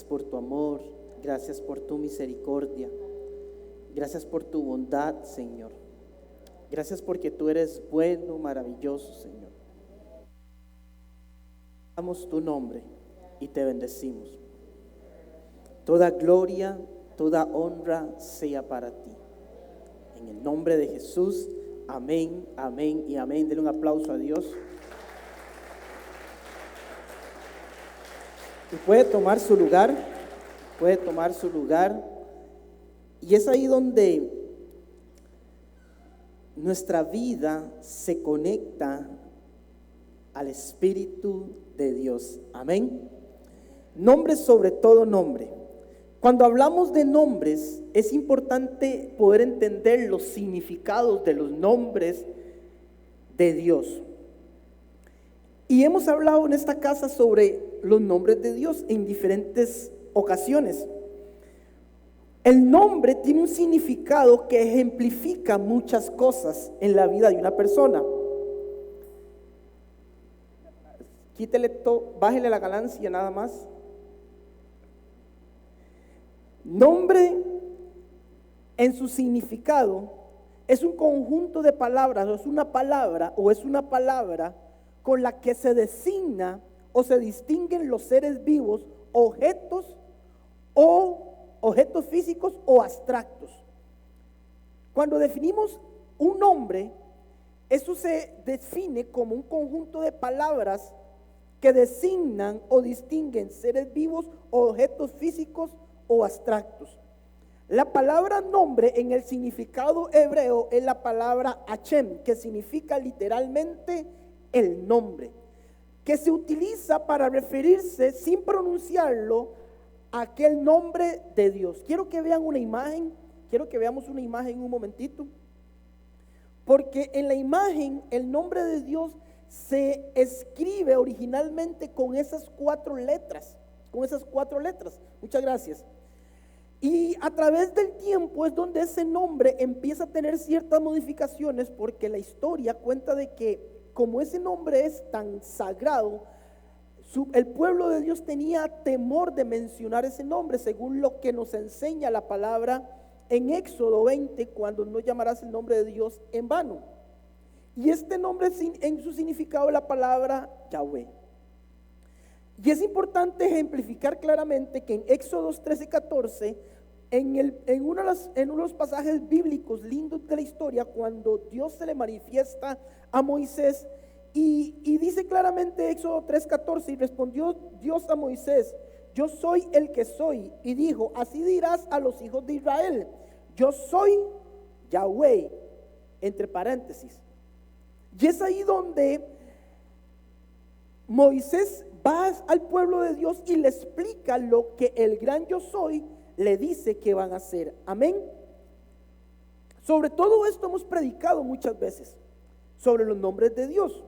Gracias por tu amor, gracias por tu misericordia, gracias por tu bondad, Señor. Gracias porque tú eres bueno, maravilloso, Señor. Damos tu nombre y te bendecimos. Toda gloria, toda honra sea para ti. En el nombre de Jesús, amén, amén y amén. Denle un aplauso a Dios. Y puede tomar su lugar, puede tomar su lugar. Y es ahí donde nuestra vida se conecta al Espíritu de Dios. Amén. Nombre sobre todo nombre. Cuando hablamos de nombres, es importante poder entender los significados de los nombres de Dios. Y hemos hablado en esta casa sobre los nombres de Dios en diferentes ocasiones. El nombre tiene un significado que ejemplifica muchas cosas en la vida de una persona. Bájele la ganancia nada más. Nombre en su significado es un conjunto de palabras, o es una palabra con la que se designa o se distinguen los seres vivos, objetos físicos o abstractos. Cuando definimos un nombre, eso se define como un conjunto de palabras que designan o distinguen seres vivos o objetos físicos o abstractos. La palabra nombre en el significado hebreo es la palabra Hashem, que significa literalmente el nombre, que se utiliza para referirse sin pronunciarlo a aquel nombre de Dios. Quiero que veamos una imagen un momentito, porque en la imagen el nombre de Dios se escribe originalmente con esas cuatro letras. Muchas gracias. Y a través del tiempo es donde ese nombre empieza a tener ciertas modificaciones, porque la historia cuenta de que como ese nombre es tan sagrado, el pueblo de Dios tenía temor de mencionar ese nombre, según lo que nos enseña la palabra en Éxodo 20, cuando no llamarás el nombre de Dios en vano. Y este nombre en su significado es la palabra Yahweh. Y es importante ejemplificar claramente que en Éxodo 13:14, en uno de los pasajes bíblicos lindos de la historia, cuando Dios se le manifiesta a Moisés, y dice claramente Éxodo 3:14, y respondió Dios a Moisés: yo soy el que soy, y dijo, así dirás a los hijos de Israel, yo soy Yahweh, entre paréntesis. Y es ahí donde Moisés va al pueblo de Dios y le explica lo que el gran yo soy le dice que van a hacer. Amén. Sobre todo esto hemos predicado muchas veces, sobre los nombres de Dios.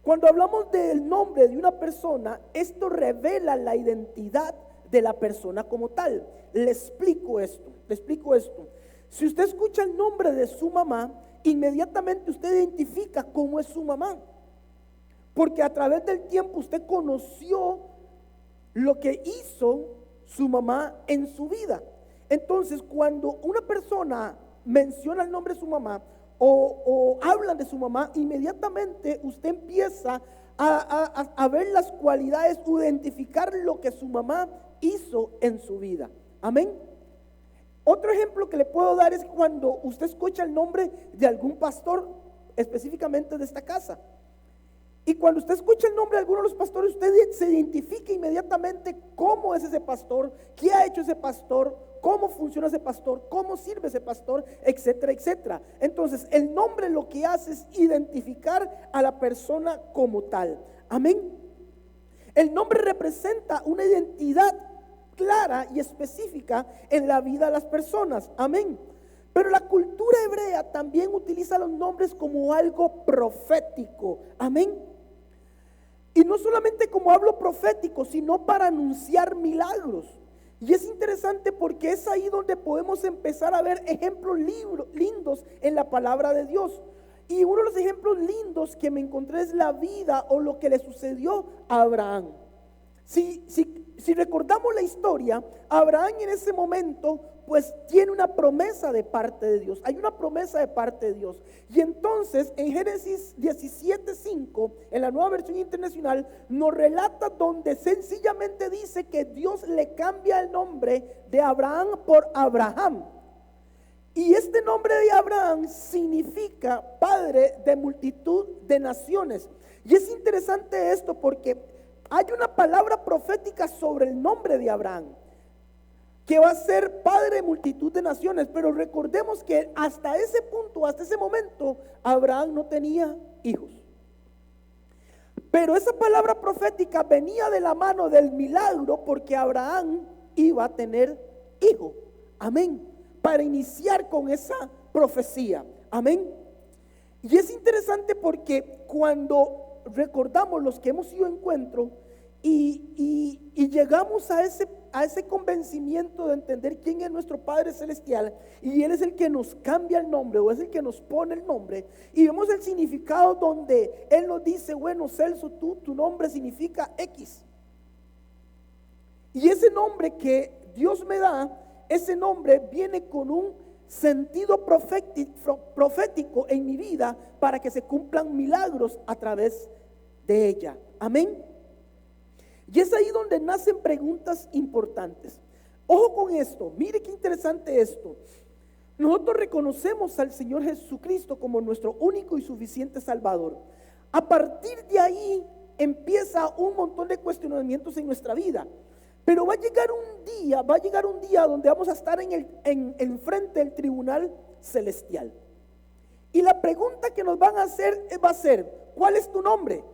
Cuando hablamos del nombre de una persona, esto revela la identidad de la persona como tal. Le explico esto. Si usted escucha el nombre de su mamá, inmediatamente usted identifica cómo es su mamá, porque a través del tiempo usted conoció lo que hizo su mamá en su vida. Entonces, cuando una persona menciona el nombre de su mamá o hablan de su mamá, inmediatamente usted empieza a ver las cualidades, identificar lo que su mamá hizo en su vida. Amén. Otro ejemplo que le puedo dar es cuando usted escucha el nombre de algún pastor, específicamente de esta casa. Y cuando usted escucha el nombre de alguno de los pastores, usted se identifica inmediatamente cómo es ese pastor, qué ha hecho ese pastor, cómo funciona ese pastor, cómo sirve ese pastor, etcétera, etcétera. Entonces, el nombre lo que hace es identificar a la persona como tal. Amén. El nombre representa una identidad clara y específica en la vida de las personas. Amén. Pero la cultura hebrea también utiliza los nombres como algo profético. Amén. Y no solamente como hablo profético, sino para anunciar milagros. Y es interesante porque es ahí donde podemos empezar a ver ejemplos lindos en la palabra de Dios. Y uno de los ejemplos lindos que me encontré es la vida o lo que le sucedió a Abraham. Si si recordamos la historia, Abraham en ese momento pues tiene una promesa de parte de Dios. Hay una promesa de parte de Dios. Y entonces en Génesis 17:5, en la Nueva Versión Internacional, nos relata donde sencillamente dice que Dios le cambia el nombre de Abraham por Abraham. Y este nombre de Abraham significa padre de multitud de naciones. Y es interesante esto porque hay una palabra profética sobre el nombre de Abraham, que va a ser padre de multitud de naciones. Pero recordemos que hasta ese punto, hasta ese momento, Abraham no tenía hijos. Pero esa palabra profética venía de la mano del milagro, porque Abraham iba a tener hijo. Amén. Para iniciar con esa profecía. Amén. Y es interesante porque cuando recordamos los que hemos ido a encuentro y llegamos a ese convencimiento de entender quién es nuestro Padre Celestial, y Él es el que nos cambia el nombre, o es el que nos pone el nombre, y vemos el significado donde Él nos dice: bueno, Celso, tu nombre significa X. Y ese nombre que Dios me da, ese nombre viene con un sentido profético en mi vida, para que se cumplan milagros a través de ella. Amén. Y es ahí donde nacen preguntas importantes. Ojo con esto, mire qué interesante esto. Nosotros reconocemos al Señor Jesucristo como nuestro único y suficiente Salvador. A partir de ahí empieza un montón de cuestionamientos en nuestra vida. Pero va a llegar un día donde vamos a estar en frente del tribunal celestial. Y la pregunta que nos van a hacer va a ser: ¿cuál es tu nombre?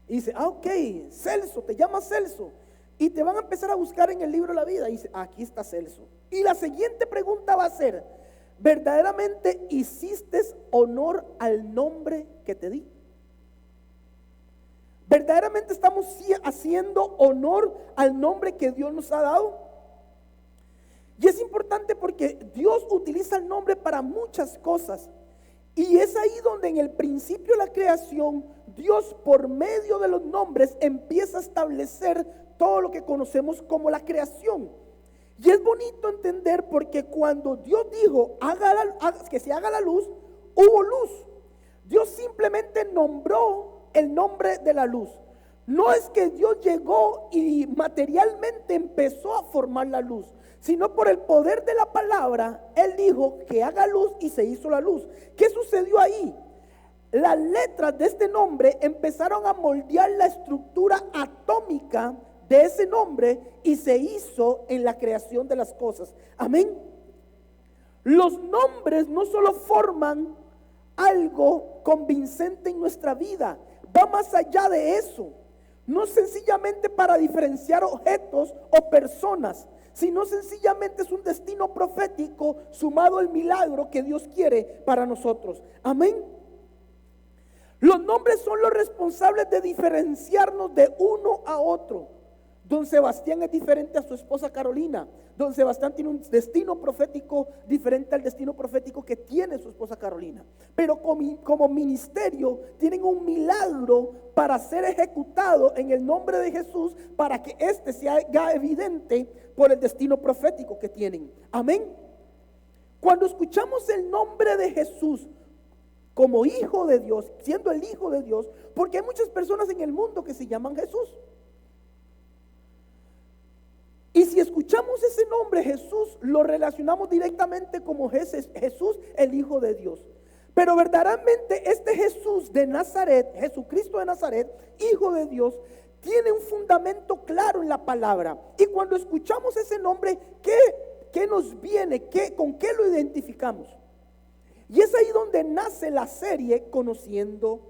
Y dice: ok, Celso, te llamas Celso. Y te van a empezar a buscar en el libro de la vida. Y dice: aquí está Celso. Y la siguiente pregunta va a ser: ¿verdaderamente hiciste honor al nombre que te di? ¿Verdaderamente estamos haciendo honor al nombre que Dios nos ha dado? Y es importante porque Dios utiliza el nombre para muchas cosas. Y es ahí donde en el principio de la creación, Dios por medio de los nombres empieza a establecer todo lo que conocemos como la creación. Y es bonito entender, porque cuando Dios dijo que se haga la luz, hubo luz. Dios simplemente nombró el nombre de la luz. No es que Dios llegó y materialmente empezó a formar la luz, sino por el poder de la palabra. Él dijo que haga luz y se hizo la luz. ¿Qué sucedió ahí? Las letras de este nombre empezaron a moldear la estructura atómica de ese nombre y se hizo en la creación de las cosas. Amén. Los nombres no solo forman algo convincente en nuestra vida, va más allá de eso. No sencillamente para diferenciar objetos o personas, sino sencillamente es un destino profético sumado al milagro que Dios quiere para nosotros. Amén. Los nombres son los responsables de diferenciarnos de uno a otro. Don Sebastián es diferente a su esposa Carolina. Don Sebastián tiene un destino profético diferente al destino profético que tiene su esposa Carolina. Pero como ministerio tienen un milagro para ser ejecutado en el nombre de Jesús, para que éste se haga evidente por el destino profético que tienen. Amén. Cuando escuchamos el nombre de Jesús como hijo de Dios, siendo el hijo de Dios, porque hay muchas personas en el mundo que se llaman Jesús. Y si escuchamos ese nombre Jesús, lo relacionamos directamente como Jesús, el Hijo de Dios. Pero verdaderamente este Jesús de Nazaret, Jesucristo de Nazaret, Hijo de Dios, tiene un fundamento claro en la palabra. Y cuando escuchamos ese nombre, ¿qué nos viene? ¿Con qué lo identificamos? Y es ahí donde nace la serie Conociendo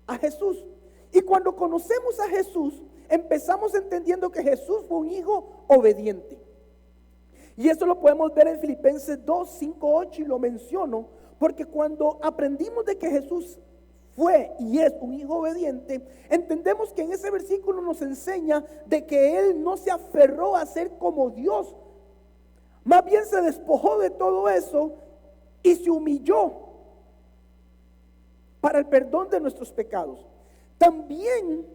a Jesús. Y cuando conocemos a Jesús, empezamos entendiendo que Jesús fue un hijo obediente. Y eso lo podemos ver en Filipenses 2, 5, 8, y lo menciono porque cuando aprendimos de que Jesús fue y es un hijo obediente, entendemos que en ese versículo nos enseña de que Él no se aferró a ser como Dios, más bien se despojó de todo eso y se humilló para el perdón de nuestros pecados. También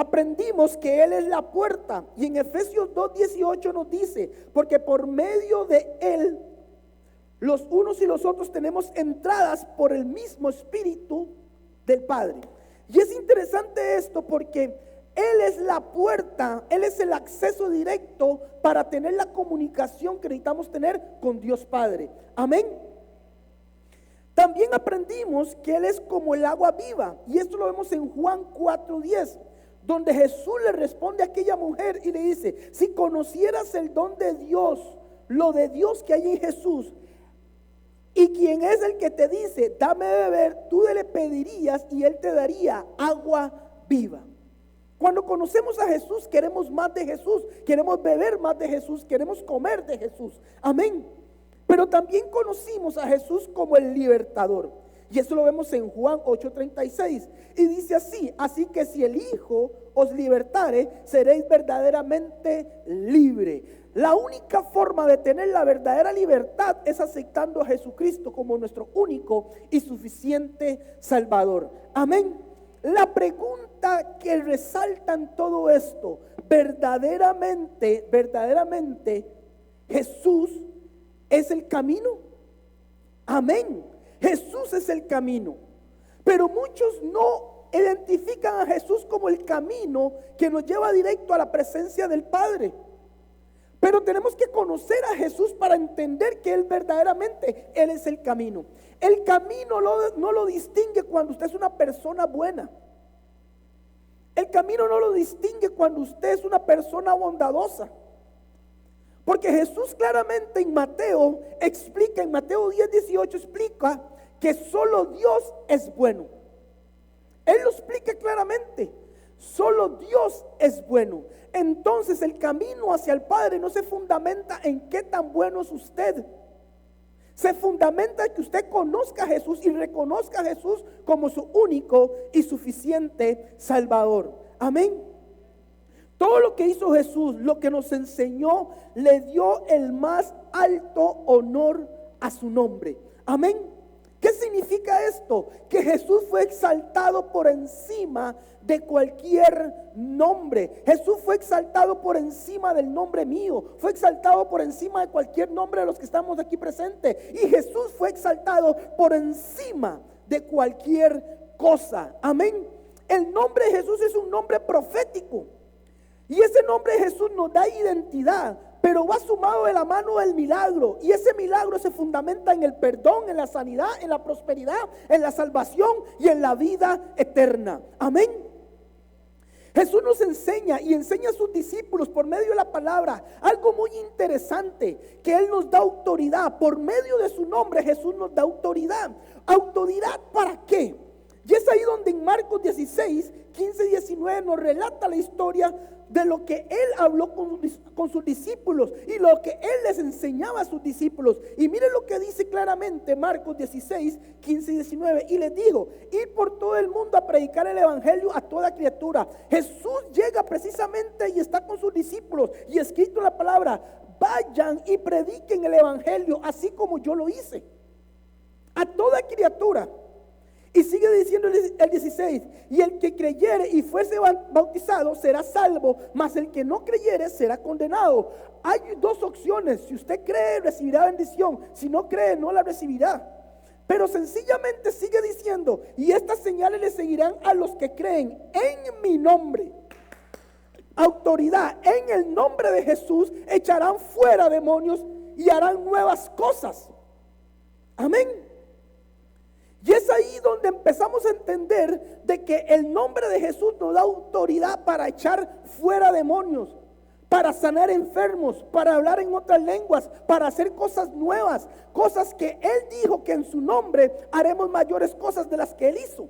aprendimos que Él es la puerta. Y en Efesios 2:18 nos dice, porque por medio de Él, los unos y los otros tenemos entradas por el mismo Espíritu del Padre. Y es interesante esto porque Él es la puerta, Él es el acceso directo para tener la comunicación que necesitamos tener con Dios Padre. Amén. También aprendimos que Él es como el agua viva. Y esto lo vemos en Juan 4:10, donde Jesús le responde a aquella mujer y le dice: si conocieras el don de Dios, lo de Dios que hay en Jesús, y quien es el que te dice, dame de beber, tú le pedirías y Él te daría agua viva. Cuando conocemos a Jesús, queremos más de Jesús, queremos beber más de Jesús, queremos comer de Jesús. Amén. Pero también conocimos a Jesús como el libertador. Y eso lo vemos en Juan 8:36. Y dice así: así que si el Hijo os libertare, seréis verdaderamente libre. La única forma de tener la verdadera libertad es aceptando a Jesucristo como nuestro único y suficiente Salvador. Amén. La pregunta que resalta en todo esto: verdaderamente Jesús es el camino. Amén. Jesús es el camino. Pero muchos no identifican a Jesús como el camino que nos lleva directo a la presencia del Padre. Pero tenemos que conocer a Jesús para entender que Él verdaderamente, Él es el camino. El camino no lo distingue cuando usted es una persona buena. El camino no lo distingue cuando usted es una persona bondadosa. Porque Jesús claramente en Mateo explica, en Mateo 10:18 explica que solo Dios es bueno. Él lo explica claramente. Solo Dios es bueno. Entonces el camino hacia el Padre no se fundamenta en qué tan bueno es usted. Se fundamenta en que usted conozca a Jesús y reconozca a Jesús como su único y suficiente Salvador. Amén. Todo lo que hizo Jesús, lo que nos enseñó, le dio el más alto honor a su nombre. Amén. ¿Qué significa esto? Que Jesús fue exaltado por encima de cualquier nombre. Jesús fue exaltado por encima del nombre mío. Fue exaltado por encima de cualquier nombre de los que estamos aquí presentes. Y Jesús fue exaltado por encima de cualquier cosa. Amén. El nombre de Jesús es un nombre profético. Y ese nombre de Jesús nos da identidad, pero va sumado de la mano del milagro. Y ese milagro se fundamenta en el perdón, en la sanidad, en la prosperidad, en la salvación y en la vida eterna. Amén. Jesús nos enseña y enseña a sus discípulos por medio de la palabra algo muy interesante, que Él nos da autoridad. Por medio de su nombre Jesús nos da autoridad. ¿Autoridad para qué? Y es ahí donde en Marcos 16, 15 y 19 nos relata la historia de lo que Él habló con sus discípulos y lo que Él les enseñaba a sus discípulos. Y miren lo que dice claramente Marcos 16, 15 y 19. Y les digo: ir por todo el mundo a predicar el evangelio a toda criatura. Jesús llega precisamente y está con sus discípulos, y escrito en la palabra: vayan y prediquen el evangelio así como yo lo hice, a toda criatura. Y sigue diciendo el 16: y el que creyere y fuese bautizado será salvo, mas el que no creyere será condenado. Hay dos opciones: si usted cree, recibirá bendición; si no cree, no la recibirá. Pero sencillamente sigue diciendo: y estas señales le seguirán a los que creen en mi nombre. Autoridad: en el nombre de Jesús echarán fuera demonios y harán nuevas cosas. Amén. Y es ahí donde empezamos a entender de que el nombre de Jesús nos da autoridad para echar fuera demonios, para sanar enfermos, para hablar en otras lenguas, para hacer cosas nuevas, cosas que Él dijo que en su nombre haremos mayores cosas de las que Él hizo.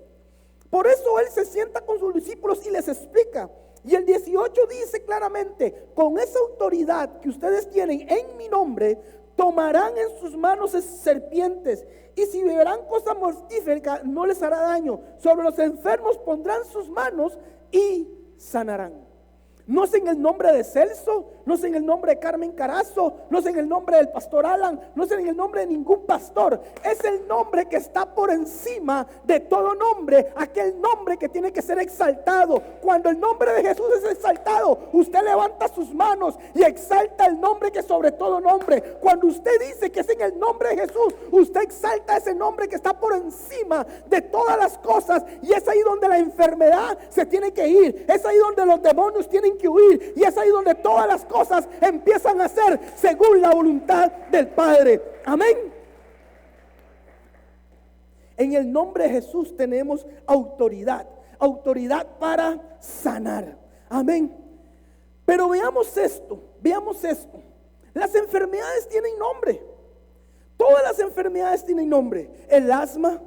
Por eso Él se sienta con sus discípulos y les explica. Y el 18 dice claramente: con esa autoridad que ustedes tienen en mi nombre, tomarán en sus manos serpientes, y si beberán cosa mortífera no les hará daño. Sobre los enfermos pondrán sus manos y sanarán. No es en el nombre de Celso, no es en el nombre de Carmen Carazo, no es en el nombre del pastor Alan, no es en el nombre de ningún pastor. Es el nombre que está por encima de todo nombre, aquel nombre que tiene que ser exaltado. Cuando el nombre de Jesús es exaltado, usted levanta sus manos y exalta el nombre que sobre todo nombre. Cuando usted dice que es en el nombre de Jesús, usted exalta ese nombre que está por encima de todas las cosas, y es ahí donde la enfermedad se tiene que ir, es ahí donde los demonios tienen que huir, y es ahí donde todas las cosas empiezan a ser según la voluntad del Padre. Amén. En el nombre de Jesús tenemos autoridad para sanar. Amén. Pero veamos esto. Las enfermedades tienen nombre. Todas las enfermedades tienen nombre. El asma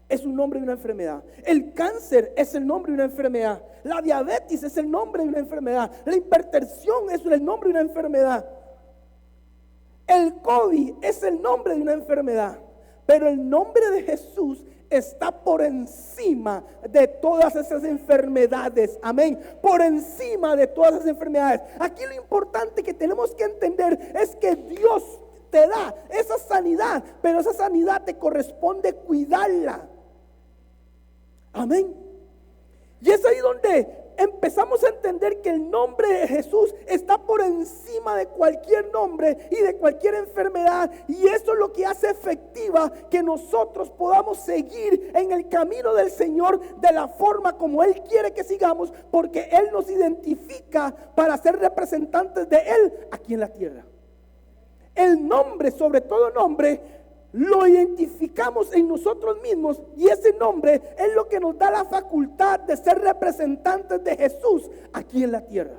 es un nombre de una enfermedad. El cáncer es el nombre de una enfermedad. La diabetes es el nombre de una enfermedad. La hipertensión es el nombre de una enfermedad. El COVID es el nombre de una enfermedad. Pero el nombre de Jesús está por encima de todas esas enfermedades. Amén. Por encima de todas esas enfermedades. Aquí lo importante que tenemos que entender es que Dios te da esa sanidad, pero esa sanidad te corresponde cuidarla. Amén. Y es ahí donde empezamos a entender que el nombre de Jesús está por encima de cualquier nombre y de cualquier enfermedad, y eso es lo que hace efectiva que nosotros podamos seguir en el camino del Señor de la forma como Él quiere que sigamos, porque Él nos identifica para ser representantes de Él aquí en la tierra. El nombre, sobre todo nombre, lo identificamos en nosotros mismos, y ese nombre es lo que nos da la facultad de ser representantes de Jesús aquí en la tierra.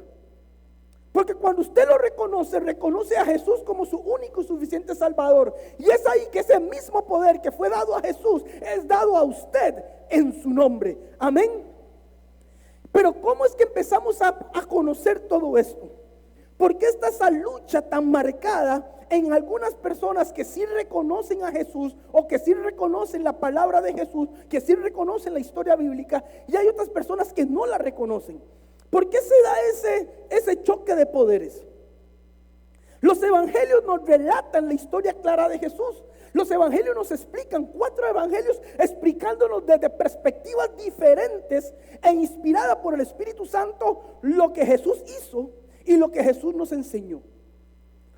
Porque cuando usted lo reconoce a Jesús como su único y suficiente Salvador, y es ahí que ese mismo poder que fue dado a Jesús es dado a usted en su nombre. Amén. Pero ¿cómo es que empezamos a conocer todo esto? Porque está esa lucha tan marcada en algunas personas que sí reconocen a Jesús, o que sí reconocen la palabra de Jesús, que sí reconocen la historia bíblica, y hay otras personas que no la reconocen. ¿Por qué se da ese choque de poderes? Los evangelios nos relatan la historia clara de Jesús. Los evangelios nos explican, 4 evangelios explicándonos desde perspectivas diferentes e inspirada por el Espíritu Santo lo que Jesús hizo y lo que Jesús nos enseñó.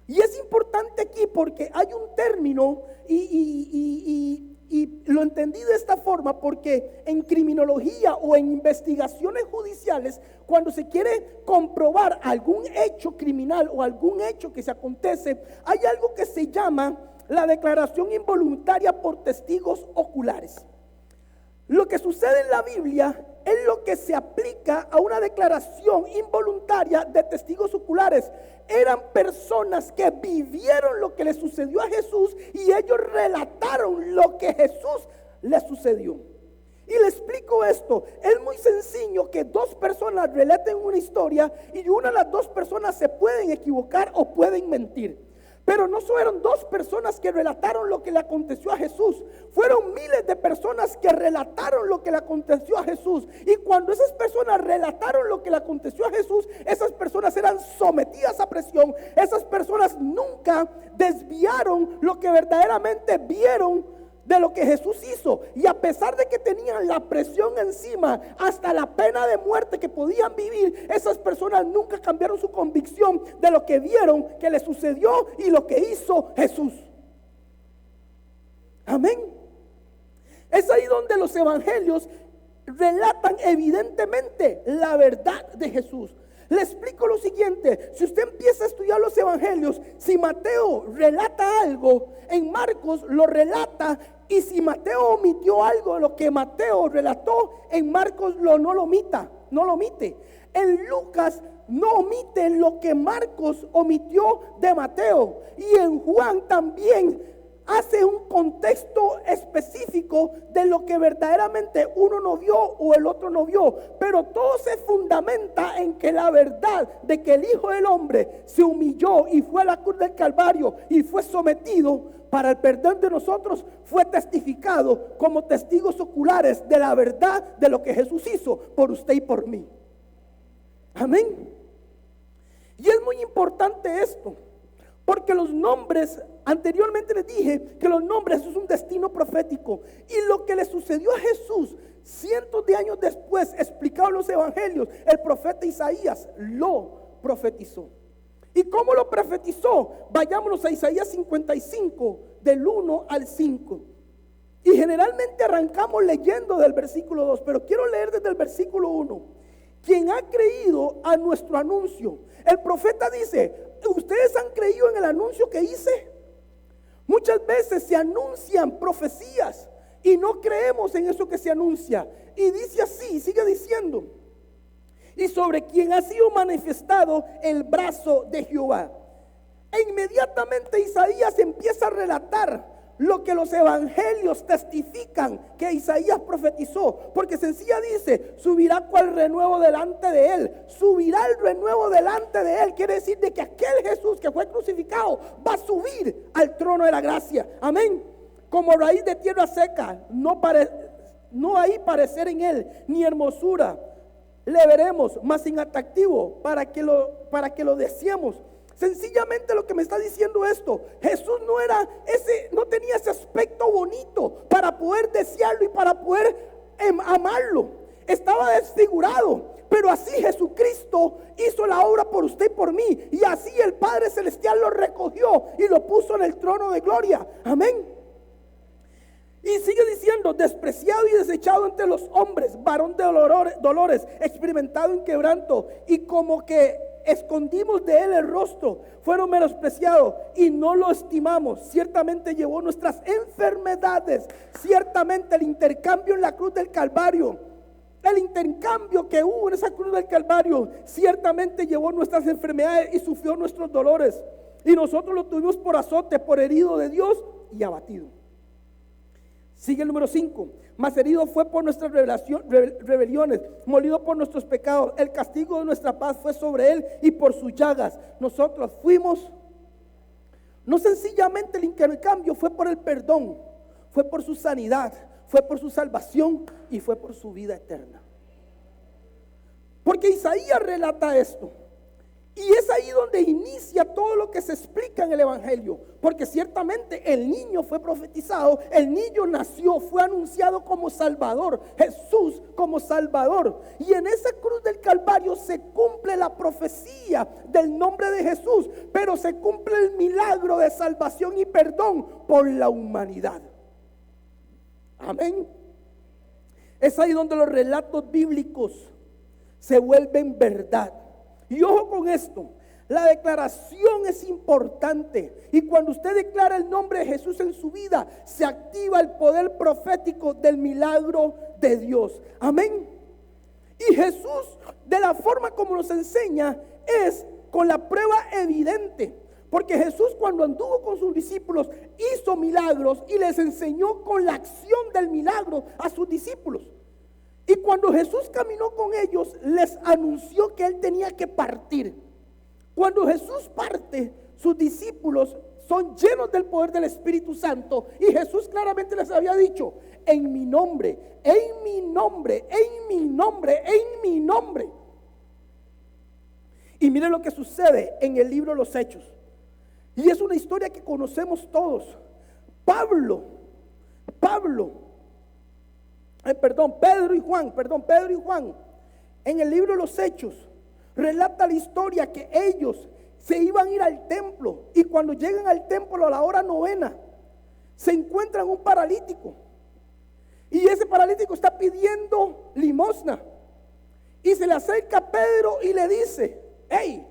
Y es importante aquí porque hay un término y lo entendí de esta forma, porque en criminología o en investigaciones judiciales, cuando se quiere comprobar algún hecho criminal o algún hecho que se acontece, hay algo que se llama la declaración involuntaria por testigos oculares. Lo que sucede en la Biblia es lo que se aplica a una declaración involuntaria de testigos oculares. Eran personas que vivieron lo que le sucedió a Jesús, y ellos relataron lo que Jesús le sucedió. Y le explico esto. Es muy sencillo que 2 personas relaten una historia, y una de las 2 personas se pueden equivocar o pueden mentir. Pero no fueron 2 personas que relataron lo que le aconteció a Jesús. Fueron miles de personas que relataron lo que le aconteció a Jesús. Y cuando esas personas relataron lo que le aconteció a Jesús, esas personas eran sometidas a presión. Esas personas nunca desviaron lo que verdaderamente vieron de lo que Jesús hizo. Y a pesar de que tenían la presión encima, hasta la pena de muerte que podían vivir, esas personas nunca cambiaron su convicción de lo que vieron que le sucedió y lo que hizo Jesús. Amén. Es ahí donde los evangelios relatan evidentemente la verdad de Jesús. Le explico lo siguiente: si usted empieza a estudiar los evangelios, si Mateo relata algo, en Marcos lo relata, y si Mateo omitió algo de lo que Mateo relató, en Marcos no lo omite. En Lucas no omite lo que Marcos omitió de Mateo, y en Juan también hace un contexto específico de lo que verdaderamente uno no vio o el otro no vio, pero todo se fundamenta en que la verdad de que el Hijo del Hombre se humilló y fue a la cruz del Calvario y fue sometido para el perdón de nosotros, fue testificado como testigos oculares de la verdad de lo que Jesús hizo por usted y por mí. Amén. Y es muy importante esto, porque los nombres, anteriormente les dije que los nombres es un destino profético. Y lo que le sucedió a Jesús cientos de años después, explicado en los evangelios, el profeta Isaías lo profetizó. ¿Y cómo lo profetizó? Vayámonos a Isaías 55, del 1 al 5. Y generalmente arrancamos leyendo del versículo 2, pero quiero leer desde el versículo 1. Quien ha creído a nuestro anuncio. El profeta dice, ¿ustedes han creído en el anuncio que hice? Muchas veces se anuncian profecías y no creemos en eso que se anuncia. Y dice así, sigue diciendo, y sobre quien ha sido manifestado el brazo de Jehová. E inmediatamente Isaías empieza a relatar lo que los evangelios testifican que Isaías profetizó, porque sencilla dice, subirá cual renuevo delante de él, subirá el renuevo delante de él, quiere decir de que aquel Jesús que fue crucificado va a subir al trono de la gracia, amén, como raíz de tierra seca, no hay parecer en él, ni hermosura, le veremos, más sin atractivo, para que lo deseemos. Sencillamente lo que me está diciendo esto, Jesús no tenía ese aspecto bonito para poder desearlo y para poder amarlo. Estaba desfigurado, pero así Jesucristo hizo la obra por usted y por mí. Y así el Padre Celestial lo recogió y lo puso en el trono de gloria. Amén. Y sigue diciendo, despreciado y desechado entre los hombres, varón de dolores, experimentado en quebranto, y como que escondimos de él el rostro, fueron menospreciados y no lo estimamos. Ciertamente llevó nuestras enfermedades, ciertamente el intercambio en la cruz del Calvario, el intercambio que hubo en esa cruz del Calvario, ciertamente llevó nuestras enfermedades y sufrió nuestros dolores, y nosotros lo tuvimos por azote, por herido de Dios y abatido. Sigue el número 5. Mas herido fue por nuestras rebeliones, molido por nuestros pecados. El castigo de nuestra paz fue sobre él, y por sus llagas nosotros fuimos. No sencillamente el intercambio fue por el perdón, fue por su sanidad, fue por su salvación y fue por su vida eterna. Porque Isaías relata esto. Y es ahí donde inicia todo lo que se explica en el evangelio. Porque ciertamente el niño fue profetizado, el niño nació, fue anunciado como Salvador, Jesús como Salvador. Y en esa cruz del Calvario se cumple la profecía del nombre de Jesús, pero se cumple el milagro de salvación y perdón por la humanidad. Amén. Es ahí donde los relatos bíblicos se vuelven verdad. Y ojo con esto, la declaración es importante. Y cuando usted declara el nombre de Jesús en su vida, se activa el poder profético del milagro de Dios. Amén. Y Jesús, de la forma como nos enseña, es con la prueba evidente. Porque Jesús, cuando anduvo con sus discípulos, hizo milagros y les enseñó con la acción del milagro a sus discípulos. Y cuando Jesús caminó con ellos, les anunció que él tenía que partir. Cuando Jesús parte, sus discípulos son llenos del poder del Espíritu Santo. Y Jesús claramente les había dicho, en mi nombre, en mi nombre, en mi nombre, en mi nombre. Y miren lo que sucede en el libro de los Hechos. Y es una historia que conocemos todos. Pedro y Juan, en el libro de los Hechos, relata la historia que ellos se iban a ir al templo, y cuando llegan al templo a la hora 9, se encuentran un paralítico, y ese paralítico está pidiendo limosna, y se le acerca a Pedro y le dice, hey,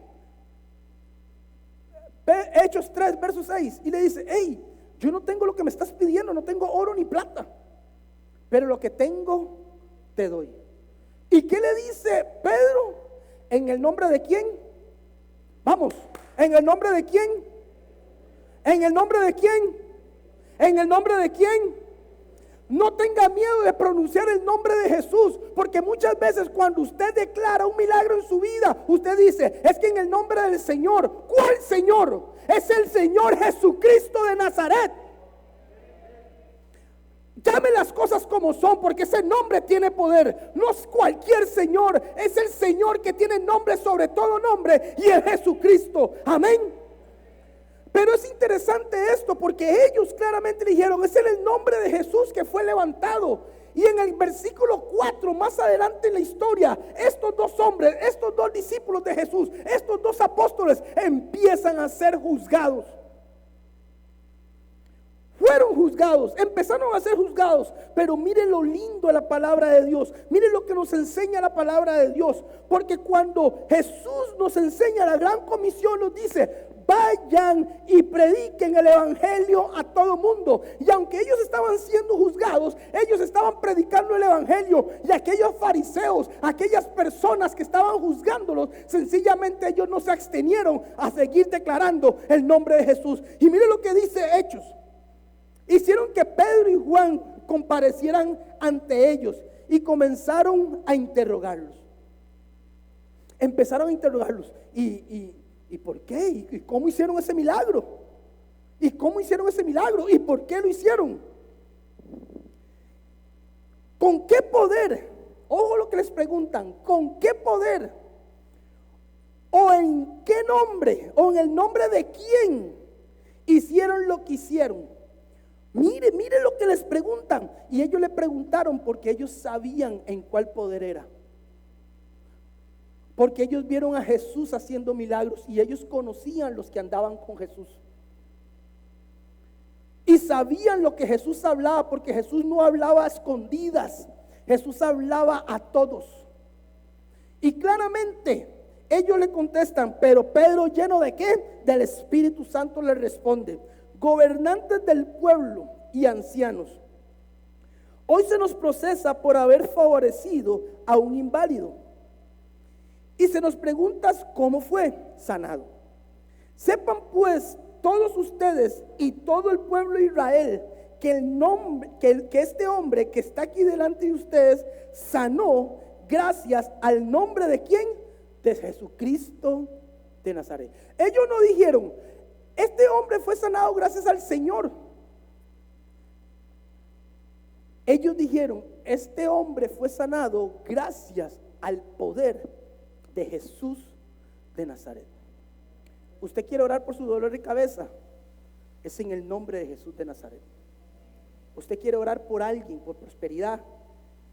Hechos 3, verso 6, y le dice, hey, yo no tengo lo que me estás pidiendo, no tengo oro ni plata, pero lo que tengo te doy. ¿Y qué le dice Pedro? ¿En el nombre de quién? Vamos, ¿en el nombre de quién? ¿En el nombre de quién? ¿En el nombre de quién? No tenga miedo de pronunciar el nombre de Jesús, porque muchas veces cuando usted declara un milagro en su vida, usted dice, es que en el nombre del Señor. ¿Cuál Señor? Es el Señor Jesucristo de Nazaret. Llame las cosas como son, porque ese nombre tiene poder. No es cualquier Señor, es el Señor que tiene nombre sobre todo nombre, y es Jesucristo. Amén. Pero es interesante esto, porque ellos claramente dijeron: es el nombre de Jesús que fue levantado. Y en el versículo 4, más adelante en la historia, estos dos hombres, estos dos discípulos de Jesús, estos dos apóstoles empiezan a ser juzgados. Fueron juzgados, empezaron a ser juzgados. Pero miren lo lindo de la palabra de Dios. Miren lo que nos enseña la palabra de Dios. Porque cuando Jesús nos enseña la gran comisión, nos dice: vayan y prediquen el evangelio a todo mundo. Y aunque ellos estaban siendo juzgados, ellos estaban predicando el evangelio. Y aquellos fariseos, aquellas personas que estaban juzgándolos, sencillamente ellos no se abstenieron a seguir declarando el nombre de Jesús. Y miren lo que dice Hechos. Hicieron que Pedro y Juan comparecieran ante ellos y comenzaron a interrogarlos. Empezaron a interrogarlos. ¿Y por qué? ¿Y cómo hicieron ese milagro? ¿Y cómo hicieron ese milagro? ¿Y por qué lo hicieron? ¿Con qué poder? Ojo lo que les preguntan. ¿Con qué poder? ¿O en qué nombre? ¿O en el nombre de quién hicieron lo que hicieron? Mire lo que les preguntan. Y ellos le preguntaron porque ellos sabían en cuál poder era. Porque ellos vieron a Jesús haciendo milagros y ellos conocían los que andaban con Jesús. Y sabían lo que Jesús hablaba, porque Jesús no hablaba a escondidas. Jesús hablaba a todos. Y claramente ellos le contestan, pero Pedro, lleno de ¿qué? Del Espíritu Santo, le responde: gobernantes del pueblo y ancianos, hoy se nos procesa por haber favorecido a un inválido. Y se nos pregunta cómo fue sanado. Sepan pues todos ustedes y todo el pueblo de Israel que este hombre que está aquí delante de ustedes sanó gracias al nombre de ¿quién? De Jesucristo de Nazaret. Ellos no dijeron: este hombre fue sanado gracias al Señor. Ellos dijeron: este hombre fue sanado gracias al poder de Jesús de Nazaret. Usted quiere orar por su dolor de cabeza, es en el nombre de Jesús de Nazaret. Usted quiere orar por alguien, por prosperidad,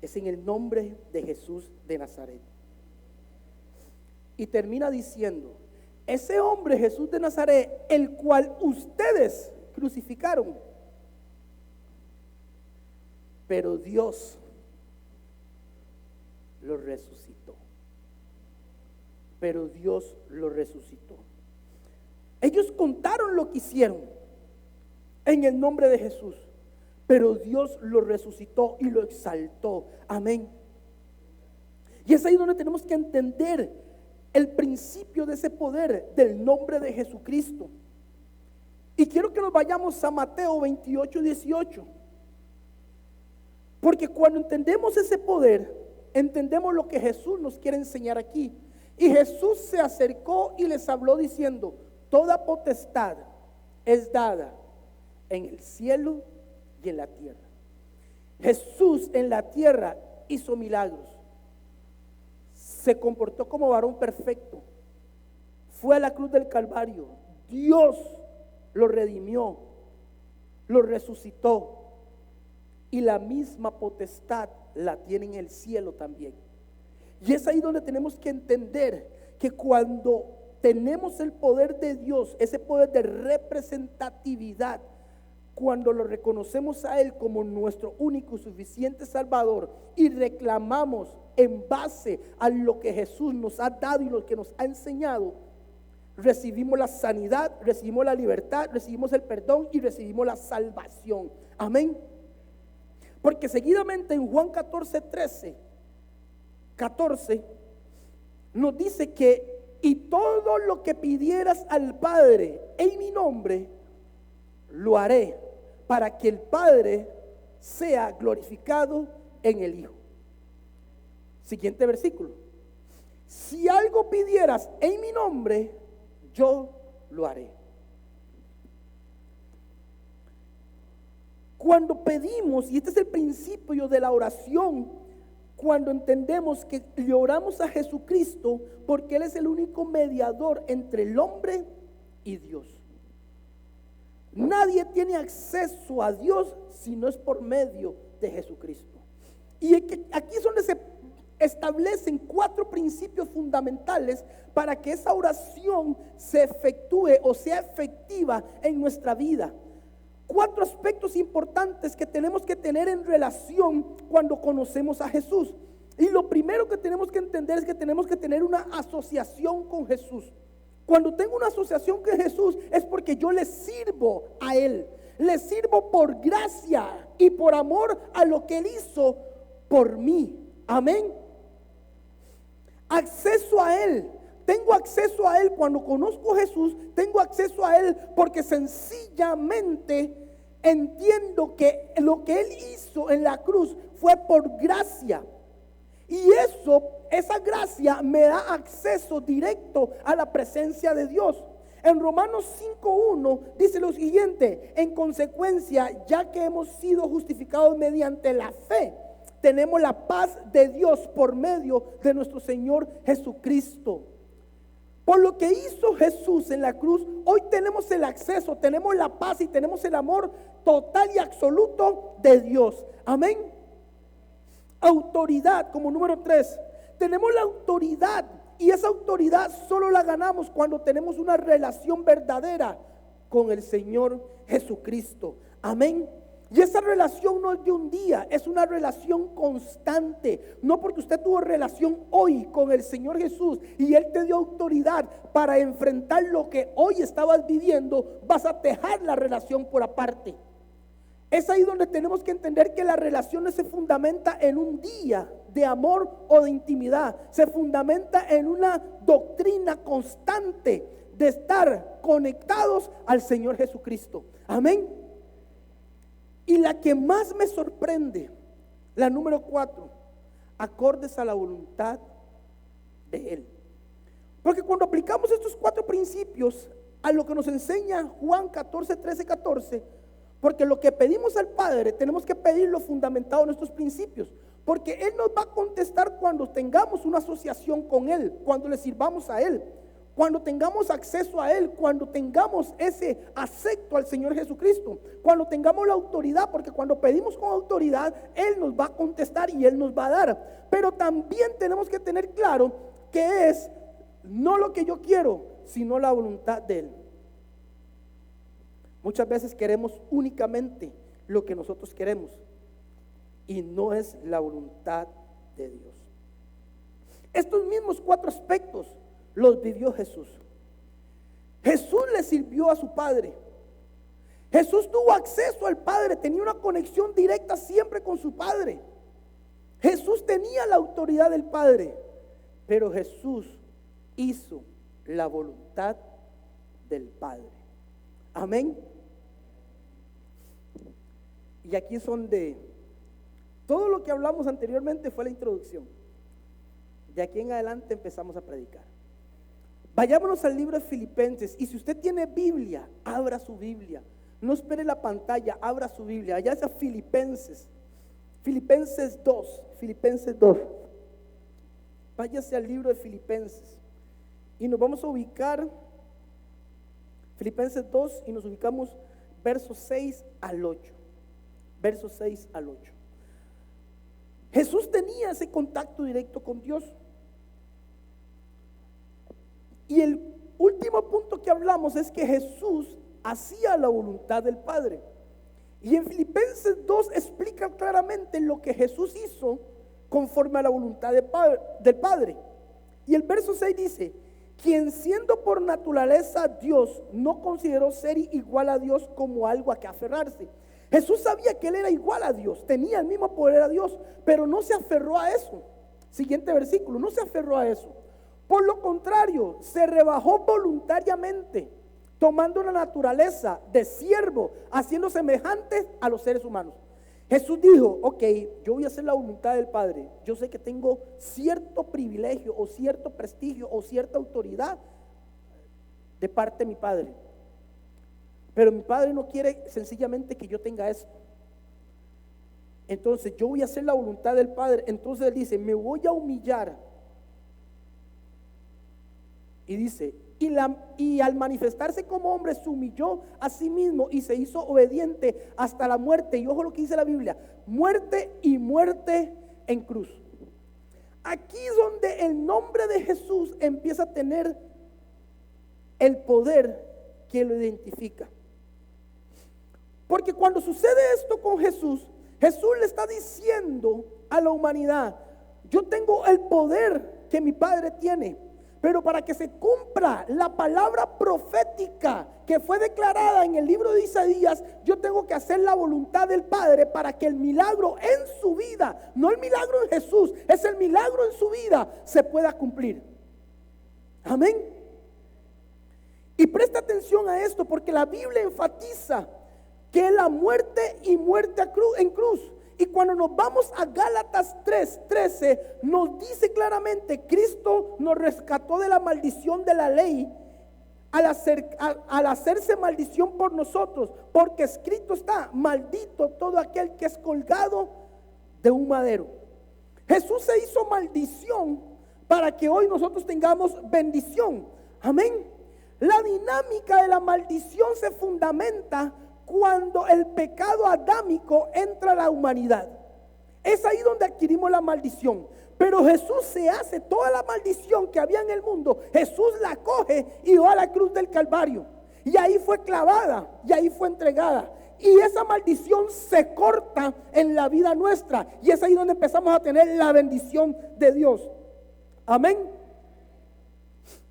es en el nombre de Jesús de Nazaret. Y termina diciendo: ese hombre Jesús de Nazaret, el cual ustedes crucificaron, pero Dios lo resucitó. Pero Dios lo resucitó. Ellos contaron lo que hicieron en el nombre de Jesús, pero Dios lo resucitó y lo exaltó. Amén. Y es ahí donde tenemos que entender el principio de ese poder del nombre de Jesucristo. Y quiero que nos vayamos a Mateo 28, 18. Porque cuando entendemos ese poder, entendemos lo que Jesús nos quiere enseñar aquí. Y Jesús se acercó y les habló diciendo: toda potestad es dada en el cielo y en la tierra. Jesús en la tierra hizo milagros. Se comportó como varón perfecto. Fue a la cruz del Calvario. Dios lo redimió, lo resucitó. Y la misma potestad la tiene en el cielo también. Y es ahí donde tenemos que entender que cuando tenemos el poder de Dios, ese poder de representatividad, cuando lo reconocemos a Él como nuestro único y suficiente Salvador y reclamamos en base a lo que Jesús nos ha dado y lo que nos ha enseñado, recibimos la sanidad, recibimos la libertad, recibimos el perdón y recibimos la salvación. Amén. Porque seguidamente en Juan 14 nos dice que: y todo lo que pidieras al Padre en mi nombre, lo haré, para que el Padre sea glorificado en el Hijo. Siguiente versículo: si algo pidieras en mi nombre, yo lo haré. Cuando pedimos, y este es el principio de la oración, cuando entendemos que le oramos a Jesucristo, porque Él es el único mediador entre el hombre y Dios. Nadie tiene acceso a Dios si no es por medio de Jesucristo. Y aquí es donde se establecen 4 principios fundamentales para que esa oración se efectúe o sea efectiva en nuestra vida. 4 aspectos importantes que tenemos que tener en relación cuando conocemos a Jesús. Y lo primero que tenemos que entender es que tenemos que tener una asociación con Jesús. Cuando tengo una asociación con Jesús es porque yo le sirvo a Él. Le sirvo por gracia y por amor a lo que Él hizo por mí. Amén. Acceso a Él. Tengo acceso a Él cuando conozco a Jesús. Tengo acceso a Él porque sencillamente entiendo que lo que Él hizo en la cruz fue por gracia. Y esa gracia me da acceso directo a la presencia de Dios. En Romanos 5:1 dice lo siguiente: en consecuencia, ya que hemos sido justificados mediante la fe, tenemos la paz de Dios por medio de nuestro Señor Jesucristo. Por lo que hizo Jesús en la cruz, hoy tenemos el acceso, tenemos la paz y tenemos el amor total y absoluto de Dios. Amén. Autoridad como número 3. Tenemos la autoridad, y esa autoridad solo la ganamos cuando tenemos una relación verdadera con el Señor Jesucristo. Amén. Y esa relación no es de un día, es una relación constante. No porque usted tuvo relación hoy con el Señor Jesús y Él te dio autoridad para enfrentar lo que hoy estabas viviendo, vas a dejar la relación por aparte. Es ahí donde tenemos que entender que la relación no se fundamenta en un día de amor o de intimidad. Se fundamenta en una doctrina constante de estar conectados al Señor Jesucristo. Amén. Y la que más me sorprende, la número 4, acordes a la voluntad de Él. Porque cuando aplicamos estos 4 principios a lo que nos enseña Juan 14, 13, 14, porque lo que pedimos al Padre tenemos que pedirlo fundamentado en estos principios, porque Él nos va a contestar cuando tengamos una asociación con Él, cuando le sirvamos a Él, cuando tengamos acceso a Él, cuando tengamos ese acepto al Señor Jesucristo, cuando tengamos la autoridad, porque cuando pedimos con autoridad, Él nos va a contestar y Él nos va a dar. Pero también tenemos que tener claro que es no lo que yo quiero, sino la voluntad de Él. Muchas veces queremos únicamente lo que nosotros queremos y no es la voluntad de Dios. Estos mismos 4 aspectos los vivió Jesús. Jesús le sirvió a su Padre. Jesús tuvo acceso al Padre, tenía una conexión directa siempre con su Padre. Jesús tenía la autoridad del Padre, pero Jesús hizo la voluntad del Padre. Amén. Y aquí es donde todo lo que hablamos anteriormente fue la introducción. De aquí en adelante empezamos a predicar. Vayámonos al libro de Filipenses. Y si usted tiene Biblia, abra su Biblia. No espere la pantalla, abra su Biblia. Allá está Filipenses. Filipenses 2. Filipenses 2. Váyase al libro de Filipenses. Y nos vamos a ubicar. Filipenses 2 y nos ubicamos versos 6 al 8. Versos 6 al 8. Jesús tenía ese contacto directo con Dios. Y el último punto que hablamos es que Jesús hacía la voluntad del Padre. Y en Filipenses 2 explica claramente lo que Jesús hizo conforme a la voluntad del Padre. Y el verso 6 dice: quien siendo por naturaleza Dios, no consideró ser igual a Dios como algo a que aferrarse. Jesús sabía que Él era igual a Dios, tenía el mismo poder a Dios, pero no se aferró a eso. Siguiente versículo, no se aferró a eso. Por lo contrario, se rebajó voluntariamente, tomando una naturaleza de siervo, haciendo semejante a los seres humanos. Jesús dijo: ok, yo voy a hacer la voluntad del Padre. Yo sé que tengo cierto privilegio o cierto prestigio o cierta autoridad de parte de mi Padre, pero mi Padre no quiere sencillamente que yo tenga eso. Entonces yo voy a hacer la voluntad del Padre. Entonces él dice, me voy a humillar. Y dice, y al manifestarse como hombre se humilló a sí mismo y se hizo obediente hasta la muerte. Y ojo lo que dice la Biblia, muerte y muerte en cruz. Aquí es donde el nombre de Jesús empieza a tener el poder que lo identifica. Porque cuando sucede esto con Jesús, Jesús le está diciendo a la humanidad, yo tengo el poder que mi Padre tiene, pero para que se cumpla la palabra profética que fue declarada en el libro de Isaías, yo tengo que hacer la voluntad del Padre para que el milagro en su vida, no el milagro en Jesús, es el milagro en su vida, se pueda cumplir. Amén. Y presta atención a esto, porque la Biblia enfatiza que la muerte y muerte en cruz. Y cuando nos vamos a Gálatas 3:13, nos dice claramente, Cristo nos rescató de la maldición de la ley al hacerse maldición por nosotros, porque escrito está, maldito todo aquel que es colgado de un madero. Jesús se hizo maldición para que hoy nosotros tengamos bendición. Amén. La dinámica de la maldición se fundamenta cuando el pecado adámico entra a la humanidad. Es ahí donde adquirimos la maldición. Pero Jesús se hace toda la maldición que había en el mundo. Jesús la coge y va a la cruz del Calvario. Y ahí fue clavada y ahí fue entregada. Y esa maldición se corta en la vida nuestra. Y es ahí donde empezamos a tener la bendición de Dios. Amén.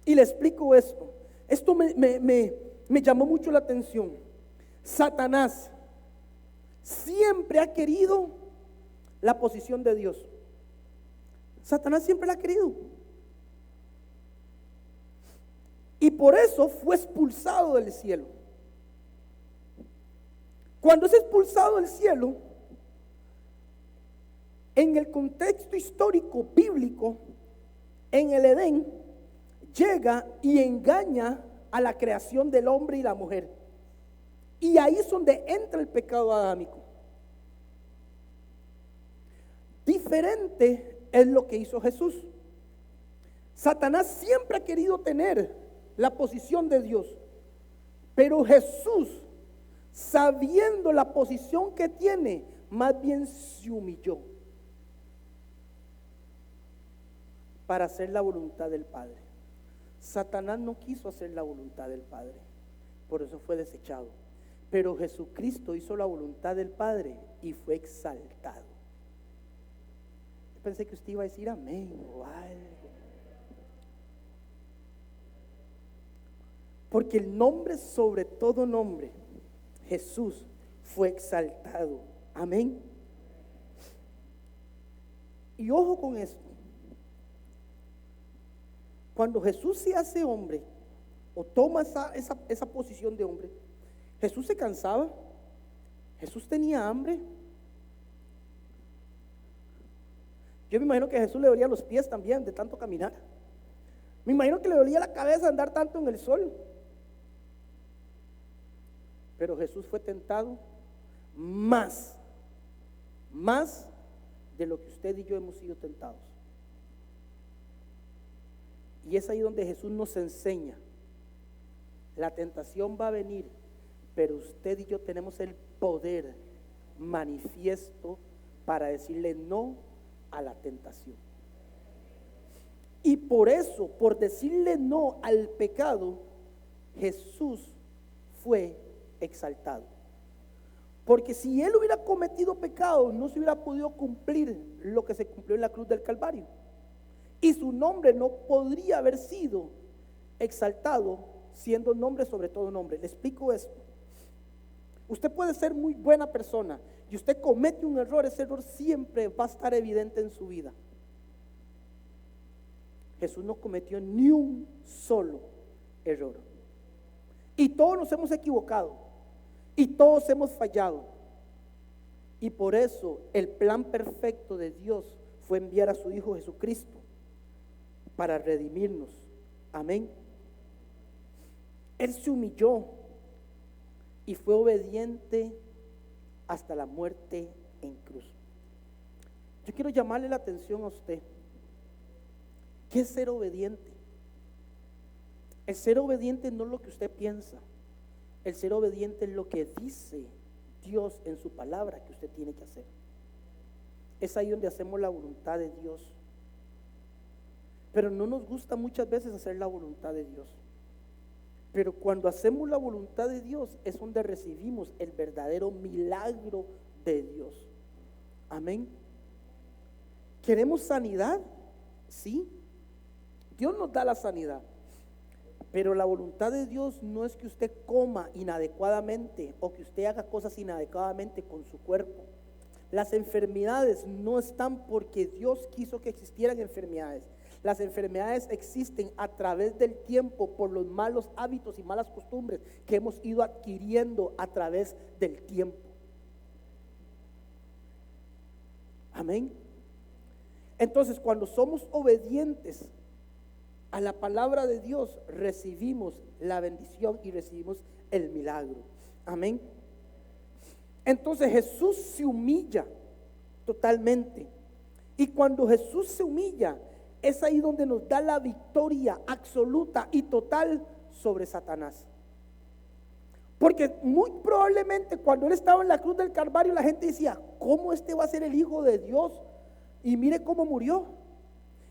Y le explico esto. Esto me llamó mucho la atención. Satanás siempre ha querido la posición de Dios. Satanás siempre la ha querido. Y por eso fue expulsado del cielo. Cuando es expulsado del cielo, en el contexto histórico bíblico, en el Edén, llega y engaña a la creación del hombre y la mujer. Y ahí es donde entra el pecado adámico. Diferente es lo que hizo Jesús. Satanás siempre ha querido tener la posición de Dios, pero Jesús, sabiendo la posición que tiene, más bien se humilló para hacer la voluntad del Padre. Satanás no quiso hacer la voluntad del Padre, por eso fue desechado. Pero Jesucristo hizo la voluntad del Padre y fue exaltado. Yo pensé que usted iba a decir amén o algo. Porque el nombre sobre todo nombre, Jesús, fue exaltado. Amén. Y ojo con esto. Cuando Jesús se hace hombre o toma esa posición de hombre, Jesús se cansaba, Jesús tenía hambre. Yo me imagino que a Jesús le dolía los pies también de tanto caminar. Me imagino que le dolía la cabeza andar tanto en el sol. Pero Jesús fue tentado más de lo que usted y yo hemos sido tentados. Y es ahí donde Jesús nos enseña. La tentación va a venir, pero usted y yo tenemos el poder manifiesto para decirle no a la tentación. Y por eso, por decirle no al pecado, Jesús fue exaltado. Porque si él hubiera cometido pecado, no se hubiera podido cumplir lo que se cumplió en la cruz del Calvario. Y su nombre no podría haber sido exaltado siendo nombre sobre todo nombre. Le explico esto. Usted puede ser muy buena persona y usted comete un error, ese error siempre va a estar evidente en su vida. Jesús no cometió ni un solo error. Y todos nos hemos equivocado. Y todos hemos fallado. Y por eso el plan perfecto de Dios fue enviar a su Hijo Jesucristo para redimirnos. Amén. Él se humilló y fue obediente hasta la muerte en cruz. Yo quiero llamarle la atención a usted. ¿Qué es ser obediente? El ser obediente no es lo que usted piensa. El ser obediente es lo que dice Dios en su palabra que usted tiene que hacer. Es ahí donde hacemos la voluntad de Dios. Pero no nos gusta muchas veces hacer la voluntad de Dios. Pero cuando hacemos la voluntad de Dios es donde recibimos el verdadero milagro de Dios. Amén. ¿Queremos sanidad? Sí. Dios nos da la sanidad. Pero la voluntad de Dios no es que usted coma inadecuadamente o que usted haga cosas inadecuadamente con su cuerpo. Las enfermedades no están porque Dios quiso que existieran enfermedades. Las enfermedades existen a través del tiempo por los malos hábitos y malas costumbres que hemos ido adquiriendo a través del tiempo. Amén. Entonces, cuando somos obedientes a la palabra de Dios, recibimos la bendición y recibimos el milagro. Amén. Entonces Jesús se humilla totalmente. Y cuando Jesús se humilla, es ahí donde nos da la victoria absoluta y total sobre Satanás. Porque muy probablemente cuando Él estaba en la cruz del Calvario, la gente decía: ¿cómo este va a ser el Hijo de Dios? Y mire cómo murió.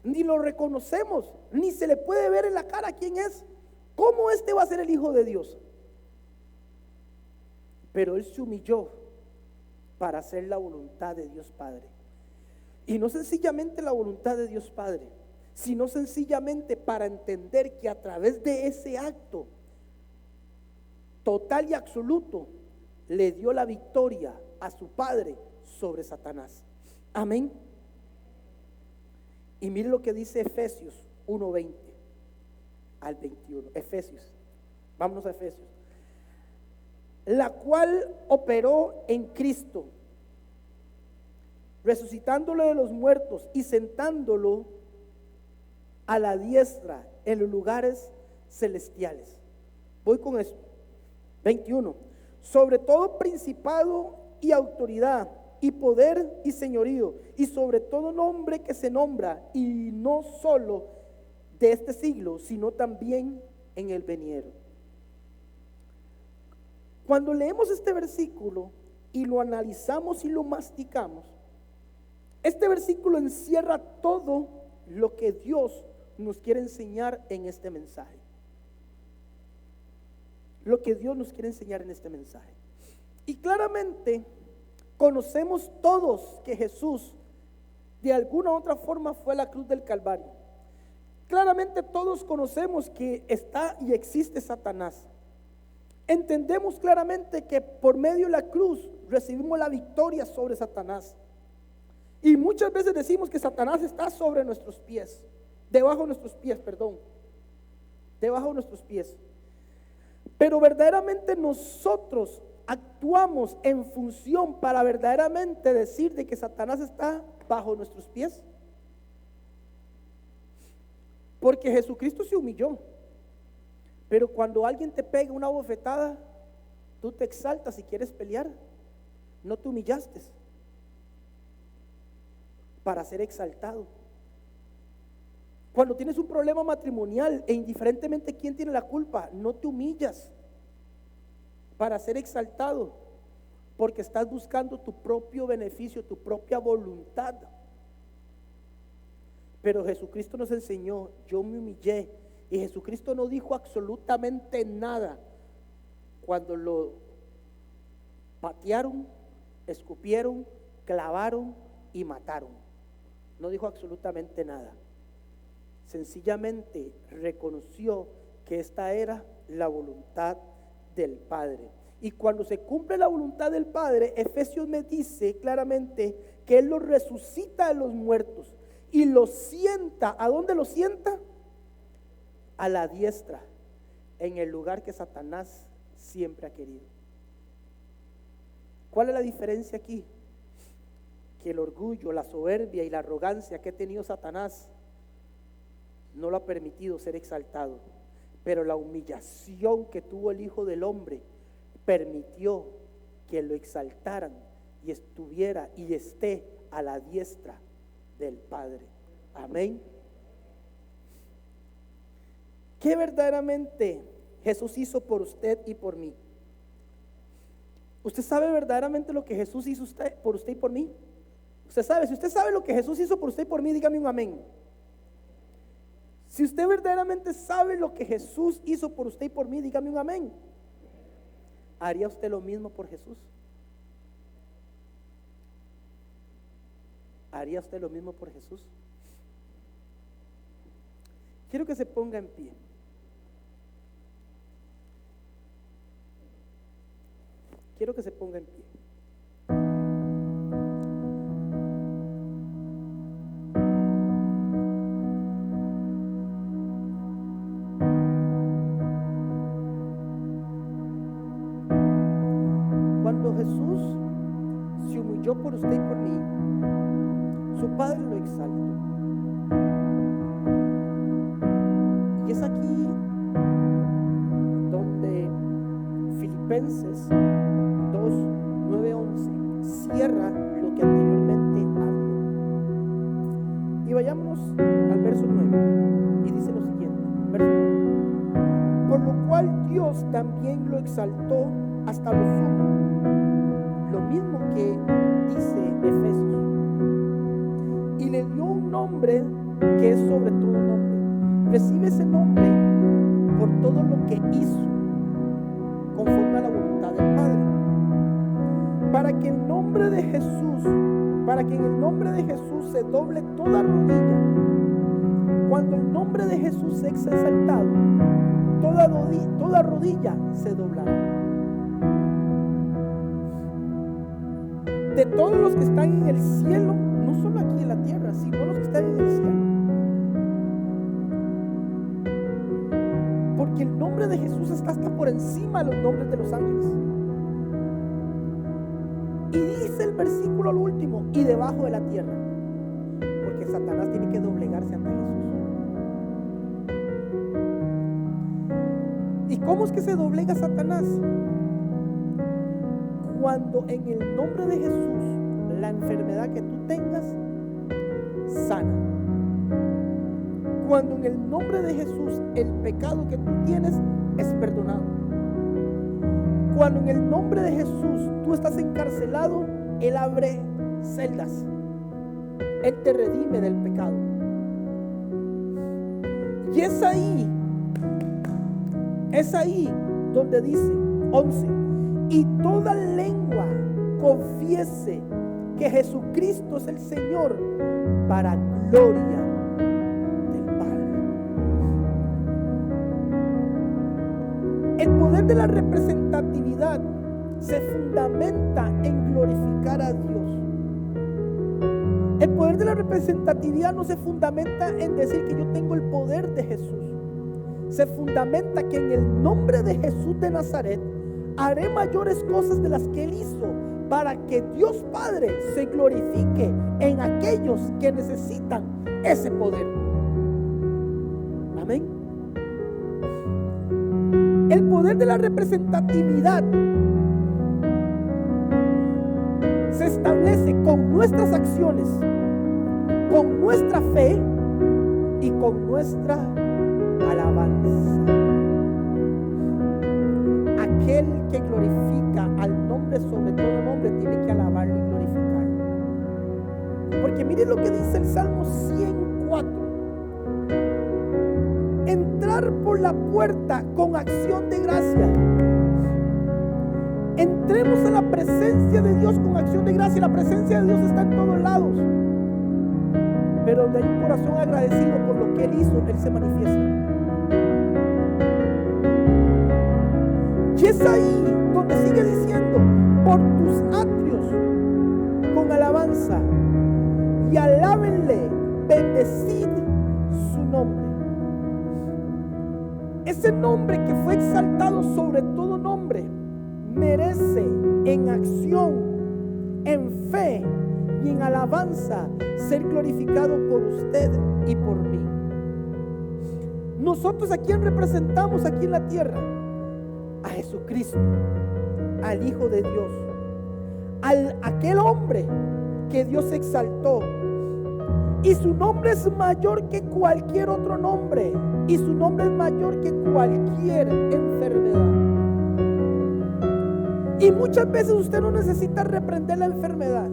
Ni lo reconocemos, ni se le puede ver en la cara quién es. ¿Cómo este va a ser el Hijo de Dios? Pero Él se humilló para hacer la voluntad de Dios Padre. Y no sencillamente la voluntad de Dios Padre, sino sencillamente para entender que a través de ese acto total y absoluto le dio la victoria a su Padre sobre Satanás. Amén. Y mire lo que dice Efesios 1:20 al 21. Efesios, vámonos a Efesios. La cual operó en Cristo, resucitándolo de los muertos y sentándolo a la diestra en los lugares celestiales. Voy con esto. 21. Sobre todo principado y autoridad y poder y señorío, y sobre todo nombre que se nombra, y no solo de este siglo, sino también en el venidero. Cuando leemos este versículo y lo analizamos y lo masticamos, este versículo encierra todo lo que Dios nos quiere enseñar en este mensaje. Lo que Dios nos quiere enseñar en este mensaje. Y claramente conocemos todos que Jesús de alguna u otra forma fue a la cruz del Calvario. Claramente todos conocemos que está y existe Satanás. Entendemos claramente que por medio de la cruz recibimos la victoria sobre Satanás. Y muchas veces decimos que Satanás está sobre nuestros pies, debajo de nuestros pies, debajo de nuestros pies. Pero verdaderamente nosotros actuamos en función para verdaderamente decir de que Satanás está bajo nuestros pies. Porque Jesucristo se humilló. Pero cuando alguien te pega una bofetada, tú te exaltas y quieres pelear. No te humillaste para ser exaltado. Cuando tienes un problema matrimonial e indiferentemente quién tiene la culpa, no te humillas para ser exaltado, porque estás buscando tu propio beneficio, tu propia voluntad. Pero Jesucristo nos enseñó: yo me humillé, y Jesucristo no dijo absolutamente nada cuando lo patearon, escupieron, clavaron y mataron. No dijo absolutamente nada. Sencillamente reconoció que esta era la voluntad del Padre. Y cuando se cumple la voluntad del Padre, Efesios me dice claramente que Él lo resucita de los muertos y lo sienta. ¿A dónde lo sienta? A la diestra, en el lugar que Satanás siempre ha querido. ¿Cuál es la diferencia aquí? Que el orgullo, la soberbia y la arrogancia que ha tenido Satanás no lo ha permitido ser exaltado, pero la humillación que tuvo el Hijo del Hombre permitió que lo exaltaran y estuviera y esté a la diestra del Padre. Amén. ¿Qué verdaderamente Jesús hizo por usted y por mí? ¿Usted sabe verdaderamente lo que Jesús hizo por usted y por mí? Usted sabe, si usted sabe lo que Jesús hizo por usted y por mí, dígame un amén. Si usted verdaderamente sabe lo que Jesús hizo por usted y por mí, dígame un amén. ¿Haría usted lo mismo por Jesús? ¿Haría usted lo mismo por Jesús? Quiero que se ponga en pie. Quiero que se ponga en pie. Cuando Jesús se humilló por usted y por mí, su Padre lo exaltó. Y es aquí donde Filipenses 2, 9, 11 cierra lo que anteriormente habló. Y vayámonos al verso 9 y dice lo siguiente, verso 9: por lo cual Dios también lo exaltó hasta lo sumo, lo mismo que dice Efesios, y le dio un nombre que es sobre todo nombre. Recibe ese nombre por todo lo que hizo conforme a la voluntad del Padre, para que en el nombre de Jesús se doble toda rodilla. Cuando el nombre de Jesús sea exaltado, toda rodilla se doblará, de todos los que están en el cielo, no solo aquí en la tierra, sino los que están en el cielo. Porque el nombre de Jesús está hasta por encima de los nombres de los ángeles. Y dice el versículo al último, y debajo de la tierra, porque Satanás tiene que doblegarse ante Jesús. ¿Y cómo es que se doblega Satanás? Cuando en el nombre de Jesús la enfermedad que tú tengas sana. Cuando en el nombre de Jesús el pecado que tú tienes es perdonado. Cuando en el nombre de Jesús tú estás encarcelado, Él abre celdas. Él te redime del pecado. Y es ahí donde dice 11: y toda lengua confiese que Jesucristo es el Señor, para gloria del Padre. El poder de la representatividad se fundamenta en glorificar a Dios. El poder de la representatividad no se fundamenta en decir que yo tengo el poder de Jesús. Se fundamenta que en el nombre de Jesús de Nazaret haré mayores cosas de las que Él hizo, para que Dios Padre se glorifique en aquellos que necesitan ese poder. Amén. El poder de la representatividad se establece con nuestras acciones, con nuestra fe y con nuestra alabanza. Aquel que glorifica al nombre sobre todo nombre tiene que alabarlo y glorificarlo. Porque miren lo que dice el Salmo 104: entrar por la puerta con acción de gracia. Entremos a la presencia de Dios con acción de gracia. La presencia de Dios está en todos lados, pero donde hay un corazón agradecido por lo que Él hizo, Él se manifiesta. Y es ahí donde sigue diciendo: por tus atrios con alabanza, y alábenle, bendecid su nombre. Ese nombre que fue exaltado sobre todo nombre merece en acción, en fe y en alabanza ser glorificado por usted y por mí. Nosotros, ¿a quién representamos aquí en la tierra? A Jesucristo, al Hijo de Dios, aquel hombre que Dios exaltó. Y su nombre es mayor que cualquier otro nombre. Y su nombre es mayor que cualquier enfermedad. Y muchas veces usted no necesita reprender la enfermedad.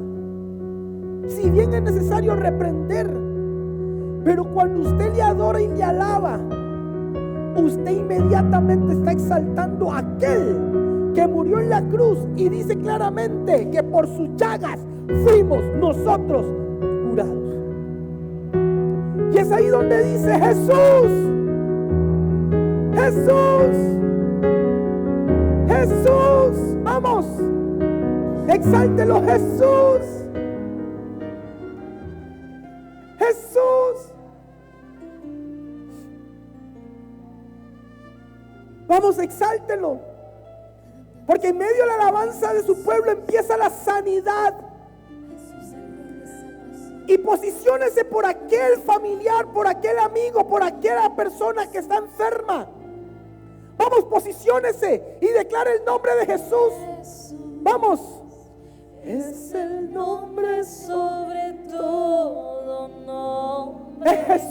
Si bien es necesario reprender, pero cuando usted le adora y le alaba, usted inmediatamente está exaltando a aquel que murió en la cruz y dice claramente que por sus llagas fuimos nosotros curados. Y es ahí donde dice Jesús, Jesús, Jesús, vamos, exáltelo, Jesús, Jesús. Vamos, exáltelo. Porque en medio de la alabanza de su pueblo empieza la sanidad. Y posiciónese por aquel familiar, por aquel amigo, por aquella persona que está enferma. Vamos, posiciónese y declare el nombre de Jesús. Vamos. Es el nombre sobre todo nombre. Es Jesús.